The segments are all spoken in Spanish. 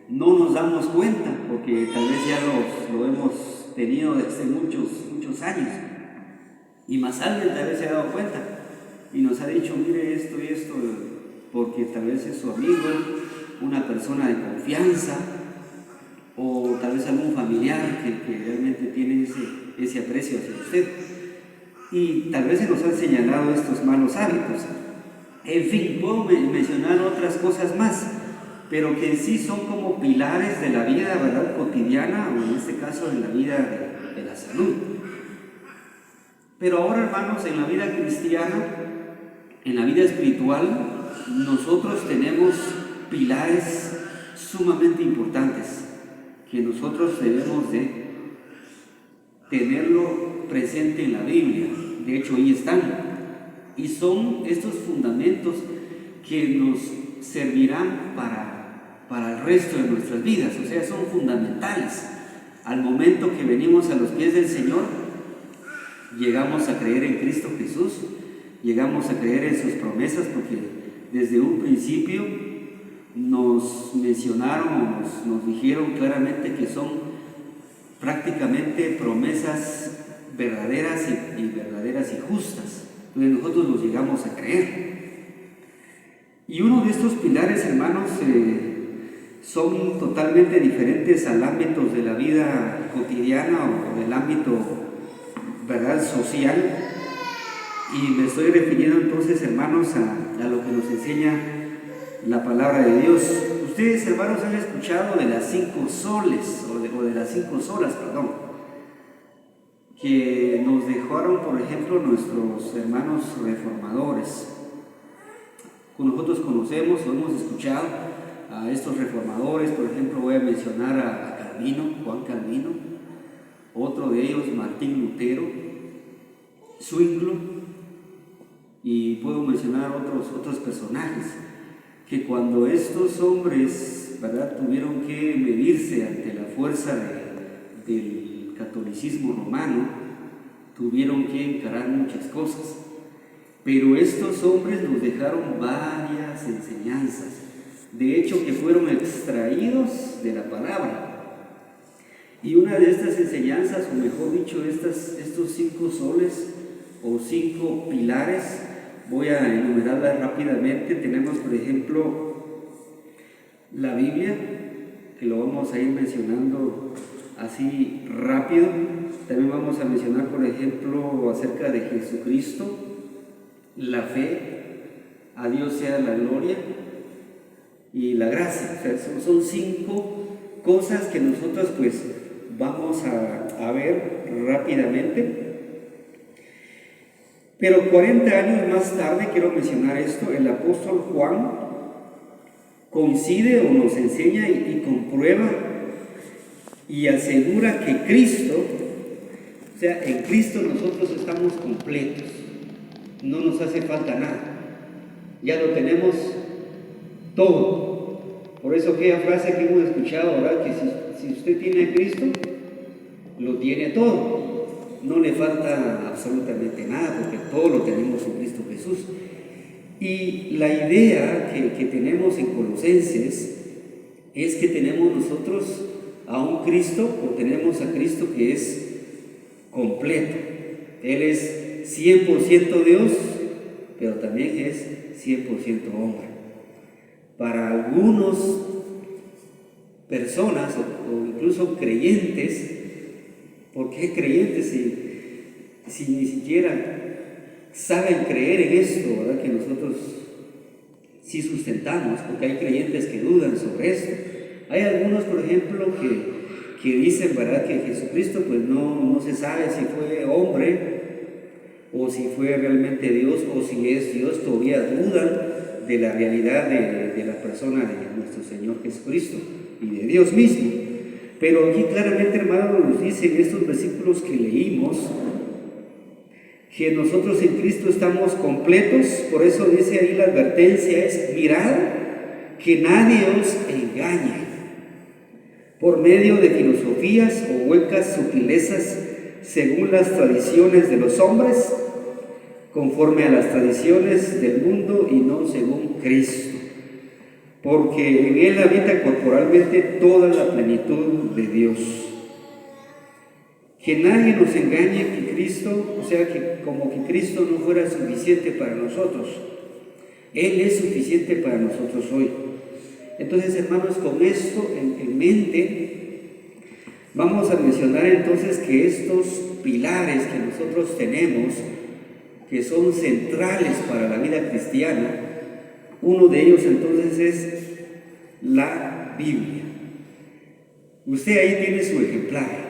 no nos damos cuenta, porque tal vez ya lo hemos tenido desde muchos años, y más alguien tal vez se ha dado cuenta y nos ha dicho, mire esto y esto, porque tal vez es su amigo, una persona de confianza, o tal vez algún familiar que realmente tiene ese aprecio hacia usted. Y tal vez se nos han señalado estos malos hábitos. En fin, puedo mencionar otras cosas más, pero que en sí son como pilares de la vida, ¿verdad?, cotidiana, o en este caso en la vida de la salud. Pero ahora, hermanos, en la vida cristiana, en la vida espiritual, nosotros tenemos pilares sumamente importantes que nosotros debemos de tenerlo presente en la Biblia. De hecho, ahí están. Y son estos fundamentos que nos servirán para el resto de nuestras vidas. O sea, son fundamentales. Al momento que venimos a los pies del Señor, llegamos a creer en Cristo Jesús, llegamos a creer en sus promesas, porque desde un principio nos mencionaron, nos dijeron claramente que son prácticamente promesas verdaderas y justas. Entonces nosotros los llegamos a creer. Y uno de estos pilares, hermanos, son totalmente diferentes al ámbito de la vida cotidiana o del ámbito, ¿verdad?, social. Y me estoy refiriendo entonces, hermanos, a lo que nos enseña la palabra de Dios. Ustedes, hermanos, han escuchado de las 5 soles, o de las 5 solas, que nos dejaron, por ejemplo, nuestros hermanos reformadores. Nosotros conocemos o hemos escuchado a estos reformadores. Por ejemplo, voy a mencionar a Calvino, Juan Calvino, otro de ellos, Martín Lutero, Zwinglio, y puedo mencionar otros personajes que cuando estos hombres, ¿verdad?, tuvieron que medirse ante la fuerza del catolicismo romano, tuvieron que encarar muchas cosas. Pero estos hombres nos dejaron varias enseñanzas, de hecho que fueron extraídos de la palabra. Y una de estas enseñanzas, o mejor dicho, estos 5 soles o 5 pilares, voy a enumerarlas rápidamente. Tenemos, por ejemplo, la Biblia, que lo vamos a ir mencionando así rápido. También vamos a mencionar, por ejemplo, acerca de Jesucristo, la fe, a Dios sea la gloria y la gracia. O sea, son 5 cosas que nosotros pues vamos a ver rápidamente. Pero 40 años más tarde, quiero mencionar esto, el apóstol Juan coincide o nos enseña y comprueba y asegura que Cristo, o sea, en Cristo nosotros estamos completos, no nos hace falta nada, ya lo tenemos todo. Por eso aquella frase que hemos escuchado, ¿verdad?, que si usted tiene a Cristo, lo tiene todo. No le falta absolutamente nada, porque todo lo tenemos en Cristo Jesús. Y la idea que tenemos en Colosenses es que tenemos nosotros a un Cristo, o tenemos a Cristo que es completo. Él es 100% Dios, pero también es 100% hombre. Para algunas personas, o incluso creyentes, ¿por qué creyentes si ni siquiera saben creer en esto, ¿verdad?, que nosotros sí sustentamos? Porque hay creyentes que dudan sobre esto. Hay algunos, por ejemplo, que dicen, ¿verdad?, que Jesucristo pues no se sabe si fue hombre o si fue realmente Dios, o si es Dios. Todavía dudan de la realidad de la persona de nuestro Señor Jesucristo y de Dios mismo. Pero aquí claramente, hermano, nos dice en estos versículos que leímos que nosotros en Cristo estamos completos. Por eso dice ahí la advertencia es: mirad que nadie os engañe por medio de filosofías o huecas sutilezas según las tradiciones de los hombres, conforme a las tradiciones del mundo y no según Cristo. porque en Él habita corporalmente toda la plenitud de Dios. Que nadie nos engañe que Cristo, o sea, que como que Cristo no fuera suficiente para nosotros. Él es suficiente para nosotros hoy. Entonces, hermanos, con esto en mente, vamos a mencionar entonces que estos pilares que nosotros tenemos, que son centrales para la vida cristiana, uno de ellos entonces es la Biblia. Usted ahí tiene su ejemplar,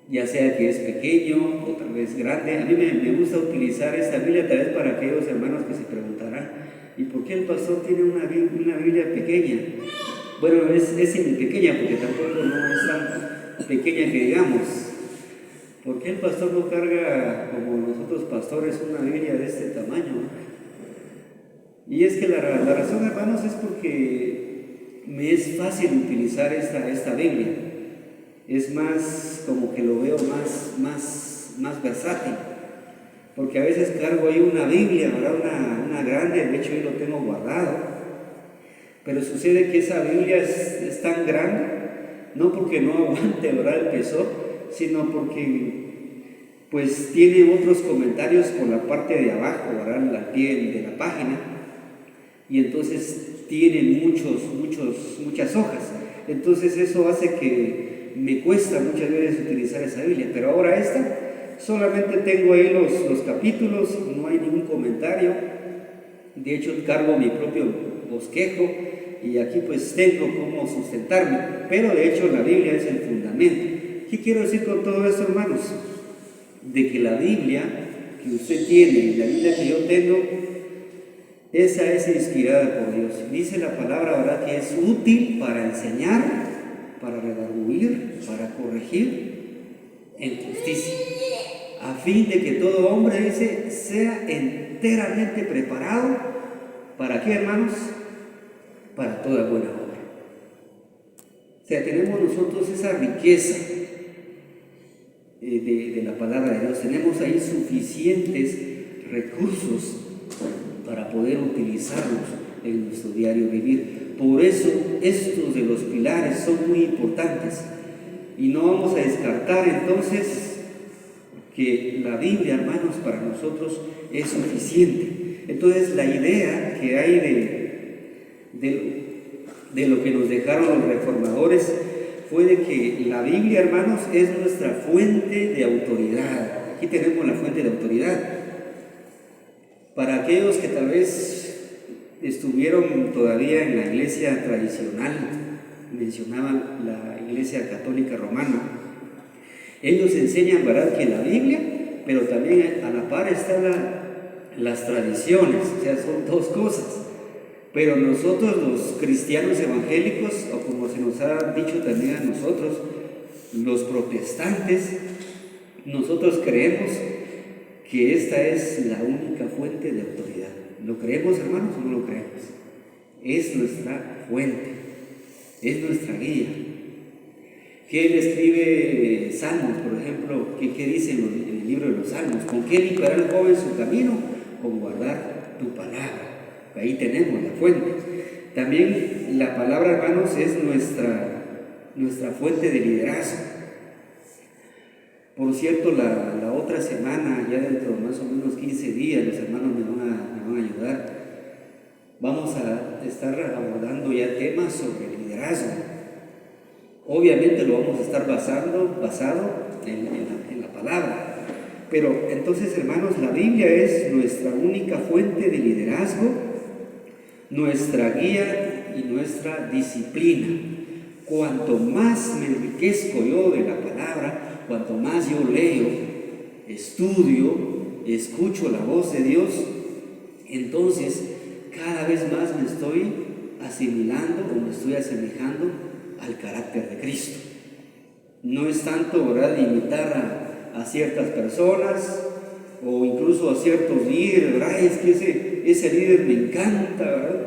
ya sea que es pequeño o tal vez grande. A mí me gusta utilizar esta Biblia tal vez para aquellos hermanos que se preguntarán, ¿y por qué el pastor tiene una Biblia pequeña? Bueno, es semi-pequeña porque tampoco no es tan pequeña que digamos. ¿Por qué el pastor no carga como nosotros pastores una Biblia de este tamaño? Y es que la razón, hermanos, es porque me es fácil utilizar esta Biblia. Es más, como que lo veo más versátil. Porque a veces cargo ahí una Biblia, ¿verdad? Una grande, de hecho yo lo tengo guardado. Pero sucede que esa Biblia es tan grande, no porque no aguante, ¿verdad?, el peso, sino porque pues tiene otros comentarios por la parte de abajo, ¿verdad?, al pie de la página, y entonces tiene muchas hojas. Entonces eso hace que me cuesta muchas veces utilizar esa Biblia. Pero ahora esta, solamente tengo ahí los capítulos, no hay ningún comentario. De hecho cargo mi propio bosquejo y aquí pues tengo cómo sustentarme, pero de hecho la Biblia es el fundamento. ¿Qué quiero decir con todo esto, hermanos? De que la Biblia que usted tiene y la Biblia que yo tengo, esa es inspirada por Dios. Dice la palabra, ¿verdad?, que es útil para enseñar, para redarguir, para corregir en justicia, a fin de que todo hombre, dice, sea enteramente preparado. ¿Para qué, hermanos? Para toda buena obra. O sea, tenemos nosotros esa riqueza de la palabra de Dios. Tenemos ahí suficientes recursos para poder utilizarlos en nuestro diario vivir. Por eso estos de los pilares son muy importantes y no vamos a descartar entonces que la Biblia, hermanos, para nosotros es suficiente. Entonces la idea que hay de lo que nos dejaron los reformadores fue de que la Biblia, hermanos, es nuestra fuente de autoridad. Aquí tenemos la fuente de autoridad. Para aquellos que tal vez estuvieron todavía en la iglesia tradicional, mencionaban la iglesia católica romana, ellos enseñan, ¿verdad?, que la Biblia, pero también a la par están las tradiciones, o sea, son dos cosas. Pero nosotros los cristianos evangélicos, o como se nos ha dicho también a nosotros, los protestantes, nosotros creemos que esta es la única fuente de autoridad. ¿Lo creemos, hermanos, o no lo creemos? Es nuestra fuente, es nuestra guía. ¿Qué él escribe Salmos, por ejemplo? ¿Qué dice en el libro de los Salmos? ¿Con qué limpiará el joven su camino? Con guardar tu palabra. Ahí tenemos la fuente. También la palabra, hermanos, es nuestra fuente de liderazgo. Por cierto, la otra semana, ya dentro de más o menos 15 días, los hermanos me van a ayudar. Vamos a estar abordando ya temas sobre liderazgo. Obviamente lo vamos a estar basado en la palabra. Pero entonces, hermanos, la Biblia es nuestra única fuente de liderazgo, nuestra guía y nuestra disciplina. Cuanto más me enriquezco yo de la palabra, cuanto más yo leo, estudio, escucho la voz de Dios, entonces cada vez más me estoy asimilando o me estoy asemejando al carácter de Cristo. No es tanto, ¿verdad?, de imitar a ciertas personas o incluso a ciertos líderes, ¿verdad? Es que ese líder me encanta, ¿verdad?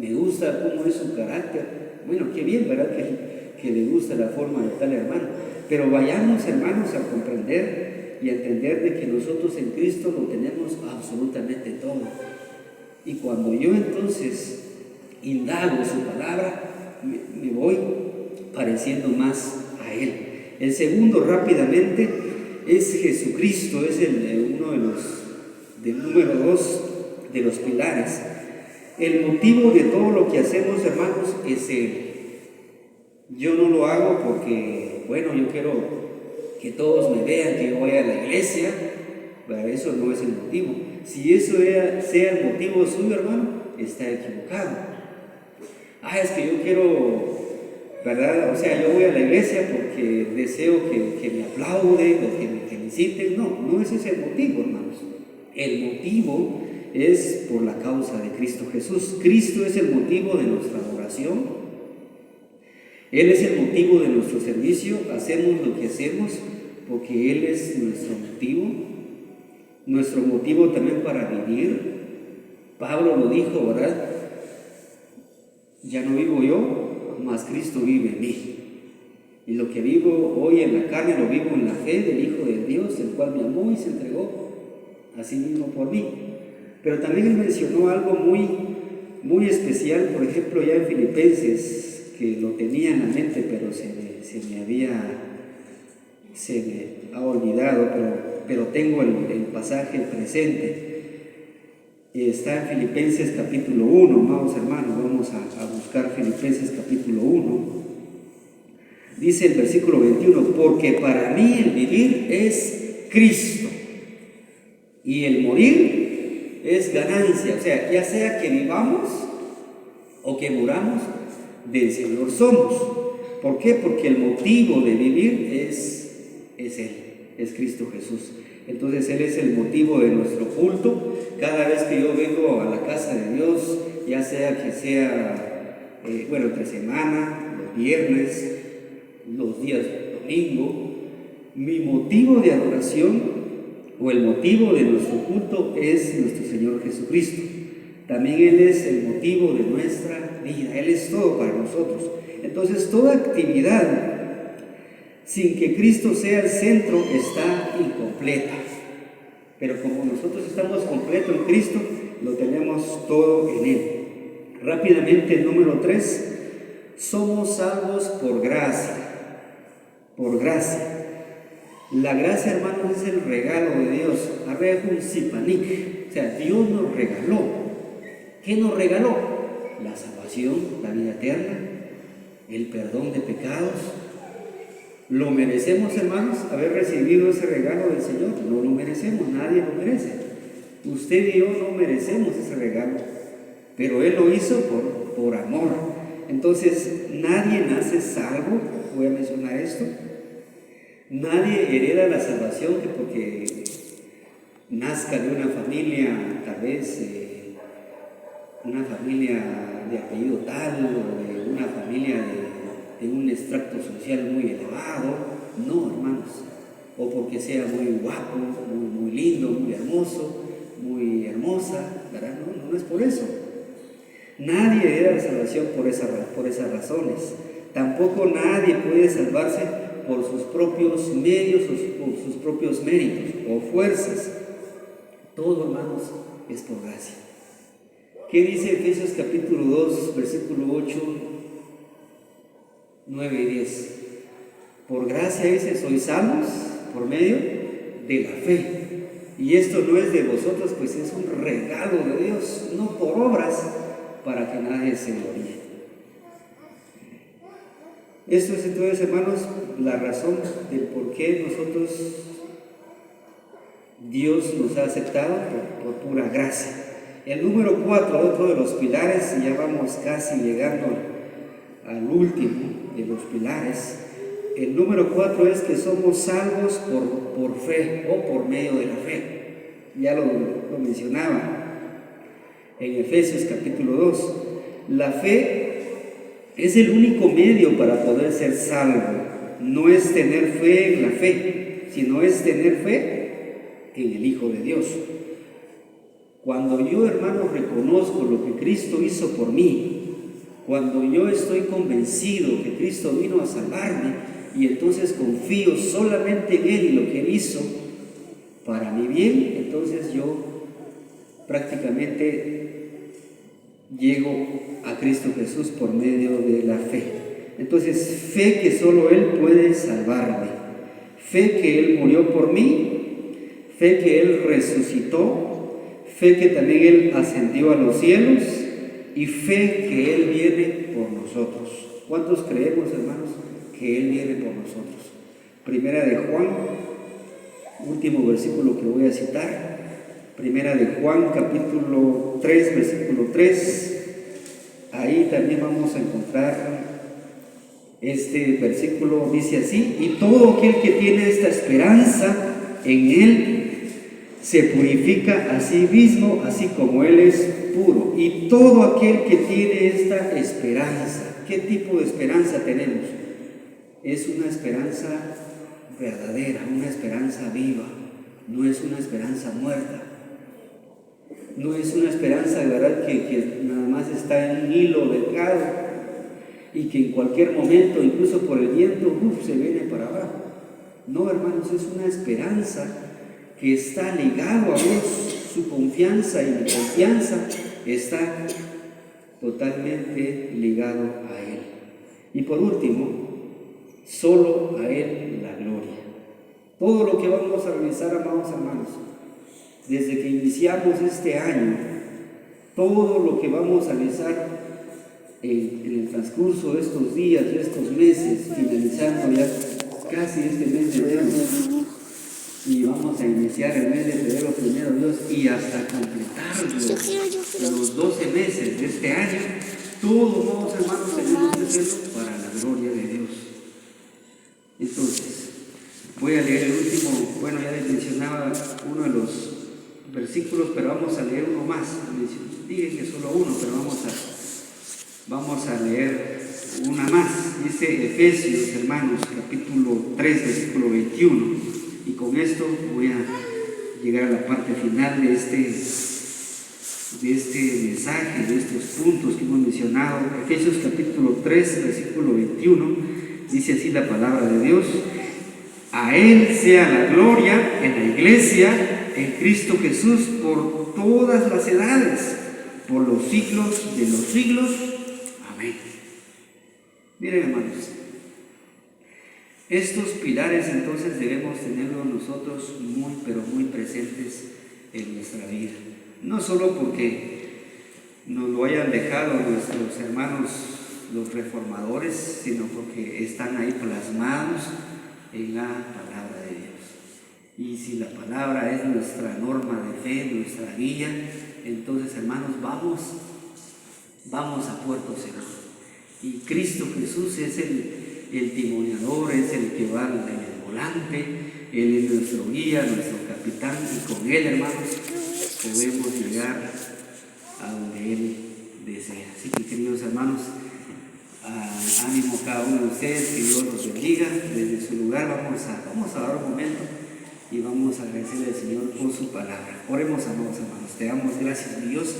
Me gusta cómo es su carácter. Bueno, qué bien, ¿verdad?, que le gusta la forma de tal hermano. Pero vayamos, hermanos, a comprender y a entender de que nosotros en Cristo lo tenemos absolutamente todo. Y cuando yo entonces indago su palabra, me voy pareciendo más a Él. El segundo, rápidamente, es Jesucristo, es uno del número 2 de los pilares. El motivo de todo lo que hacemos, hermanos, es Él. Yo no lo hago porque, bueno, yo quiero que todos me vean, que yo vaya a la iglesia. Pero eso no es el motivo. Si eso sea el motivo suyo, hermano, está equivocado. Es que yo quiero, ¿verdad? O sea, yo voy a la iglesia porque deseo que me aplauden o que me feliciten. No ese es el motivo, hermanos. El motivo es por la causa de Cristo Jesús. Cristo es el motivo de nuestra adoración. Él es el motivo de nuestro servicio. Hacemos lo que hacemos porque Él es nuestro motivo también para vivir. Pablo lo dijo, ¿verdad? Ya no vivo yo, mas Cristo vive en mí. Y lo que vivo hoy en la carne, lo vivo en la fe del Hijo de Dios, el cual me amó y se entregó a sí mismo por mí. Pero también él mencionó algo muy, muy especial, por ejemplo, ya en Filipenses, que lo tenía en la mente, pero se me ha olvidado, pero tengo el pasaje presente. Está en Filipenses capítulo 1, amados hermanos, vamos a buscar Filipenses capítulo 1. Dice el versículo 21, porque para mí el vivir es Cristo y el morir es ganancia. O sea, ya sea que vivamos o que muramos, del Señor somos. ¿Por qué? Porque el motivo de vivir es Él, es Cristo Jesús. Entonces Él es el motivo de nuestro culto. Cada vez que yo vengo a la casa de Dios, ya sea que sea, entre semana, los viernes, los días domingo, mi motivo de adoración o el motivo de nuestro culto es nuestro Señor Jesucristo. También Él es el motivo de nuestra vida. Él es todo para nosotros. Entonces, toda actividad sin que Cristo sea el centro está incompleta. Pero como nosotros estamos completos en Cristo, lo tenemos todo en Él. Rápidamente, el número 3, somos salvos por gracia. Por gracia. La gracia, hermanos, es el regalo de Dios. Arrejun sipanik. O sea, Dios nos regaló. ¿Qué nos regaló? La salvación, la vida eterna, el perdón de pecados. ¿Lo merecemos, hermanos, haber recibido ese regalo del Señor? No lo merecemos, nadie lo merece. Usted y yo no merecemos ese regalo, pero Él lo hizo por amor. Entonces, nadie nace salvo, voy a mencionar esto. Nadie hereda la salvación que porque nazca de una familia, tal vez una familia de apellido tal, o de una familia de un extracto social muy elevado. No, hermanos. O porque sea muy guapo, muy lindo, muy hermoso, muy hermosa, ¿verdad? No es por eso. Nadie hereda la salvación por esas razones. Tampoco nadie puede salvarse por sus propios medios o por sus propios méritos o fuerzas. Todo, hermanos, es por gracia. ¿Qué dice Efesios capítulo 2, versículo 8, 9 y 10? Por gracia, dice, sois salvos por medio de la fe. Y esto no es de vosotros, pues es un regalo de Dios, no por obras, para que nadie se gloríe. Esto es entonces, hermanos, la razón del por qué Dios nos ha aceptado por pura gracia. El número 4, otro de los pilares, y ya vamos casi llegando al último de los pilares. El número 4 es que somos salvos por fe o por medio de la fe. Ya lo mencionaba en Efesios capítulo 2. La fe es el único medio para poder ser salvo. No es tener fe en la fe, sino es tener fe en el Hijo de Dios. Cuando yo, hermano, reconozco lo que Cristo hizo por mí, cuando yo estoy convencido que Cristo vino a salvarme y entonces confío solamente en Él y lo que Él hizo para mi bien, entonces yo prácticamente llego a Cristo Jesús por medio de la fe. Entonces, fe que solo Él puede salvarme, fe que Él murió por mí, fe que Él resucitó, fe que también Él ascendió a los cielos y fe que Él viene por nosotros. ¿Cuántos creemos, hermanos, que Él viene por nosotros? Primera de Juan, último versículo que voy a citar. Primera de Juan, capítulo 3, versículo 3. Ahí también vamos a encontrar este versículo, dice así: y todo aquel que tiene esta esperanza en Él se purifica a sí mismo, así como Él es puro. Y todo aquel que tiene esta esperanza, ¿qué tipo de esperanza tenemos? Es una esperanza verdadera, una esperanza viva, no es una esperanza muerta. No es una esperanza de verdad que nada más está en un hilo delgado y que en cualquier momento, incluso por el viento, se viene para abajo. No, hermanos, es una esperanza que está ligado a Dios. Su confianza y mi confianza está totalmente ligado a Él. Y por último, solo a Él la gloria. Todo lo que vamos a realizar, amados hermanos, desde que iniciamos este año, todo lo que vamos a realizar en el transcurso de estos días, de estos meses, finalizando ya casi este mes de enero, y vamos a iniciar el mes de febrero, primero Dios, y hasta completar los 12 meses de este año, todos, amados hermanos, tenemos que hacerlo para la gloria de Dios. Entonces, voy a leer el último, bueno, ya les mencionaba uno de los versículos, pero vamos a leer uno más. Dije que solo uno, pero vamos a leer una más. Dice Efesios, hermanos, capítulo 3, versículo 21. Y con esto voy a llegar a la parte final de este mensaje, de estos puntos que hemos mencionado. Efesios capítulo 3, versículo 21. Dice así la palabra de Dios: a Él sea la gloria en la iglesia, en Cristo Jesús, por todas las edades, por los siglos de los siglos. Amén. Miren, hermanos, estos pilares entonces debemos tenerlos nosotros muy, pero muy presentes en nuestra vida. No solo porque nos lo hayan dejado nuestros hermanos los reformadores, sino porque están ahí plasmados en la palabra de Dios. Y si la palabra es nuestra norma de fe, nuestra guía, entonces, hermanos, vamos a puerto seguro. Y Cristo Jesús es el timoniador, es el que va en el volante, Él es nuestro guía, nuestro capitán, y con Él, hermanos, podemos llegar a donde Él desea. Así que, queridos hermanos, ánimo cada uno de ustedes, que Dios los bendiga. Desde su lugar vamos a dar un momento y vamos a agradecerle al Señor por su palabra. Oremos, amados hermanos. Te damos gracias, mi Dios,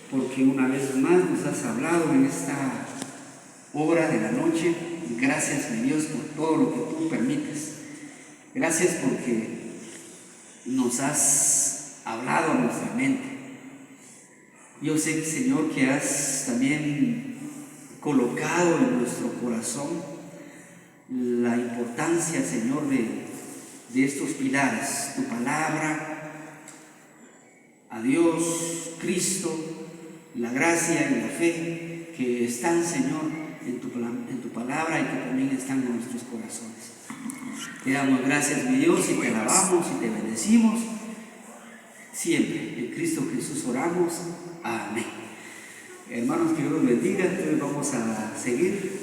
porque una vez más nos has hablado en esta hora de la noche. Gracias, mi Dios, por todo lo que tú permites. Gracias porque nos has hablado a nuestra mente. Yo sé, Señor, que has también colocado en nuestro corazón la importancia, Señor, de estos pilares: tu palabra, a Dios, Cristo, la gracia y la fe que están, Señor, en tu palabra y que también están en nuestros corazones. Te damos gracias, mi Dios, y te alabamos y te bendecimos siempre. En Cristo Jesús oramos. Amén. Hermanos, que Dios los bendiga. Entonces vamos a seguir.